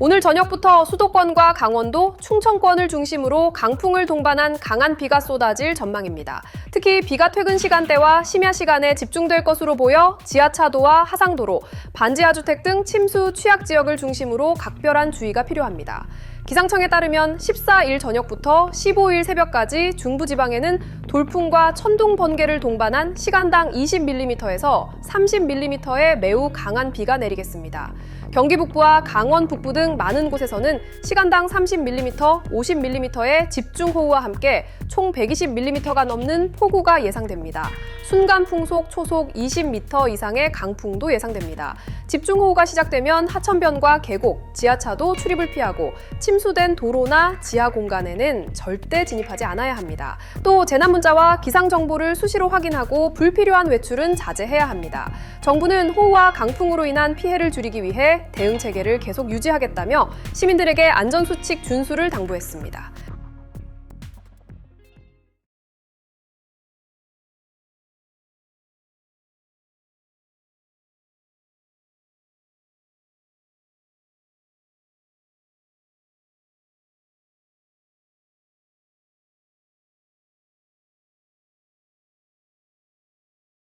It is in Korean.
오늘 저녁부터 수도권과 강원도, 충청권을 중심으로 강풍을 동반한 강한 비가 쏟아질 전망입니다. 특히 비가 퇴근 시간대와 심야 시간에 집중될 것으로 보여 지하차도와 하상도로, 반지하주택 등 침수 취약 지역을 중심으로 각별한 주의가 필요합니다. 기상청에 따르면 14일 저녁부터 15일 새벽까지 중부지방에는 돌풍과 천둥 번개를 동반한 시간당 20mm에서 30mm의 매우 강한 비가 내리겠습니다. 경기 북부와 강원 북부 등 많은 곳에서는 시간당 30mm, 50mm의 집중호우와 함께 총 120mm가 넘는 폭우가 예상됩니다. 순간 풍속 초속 20m 이상의 강풍도 예상됩니다. 집중호우가 시작되면 하천변과 계곡, 지하차도 출입을 피하고 침수된 도로나 지하 공간에는 절대 진입하지 않아야 합니다. 또 재난문자와 기상정보를 수시로 확인하고 불필요한 외출은 자제해야 합니다. 정부는 호우와 강풍으로 인한 피해를 줄이기 위해 대응 체계를 계속 유지하겠다며 시민들에게 안전수칙 준수를 당부했습니다.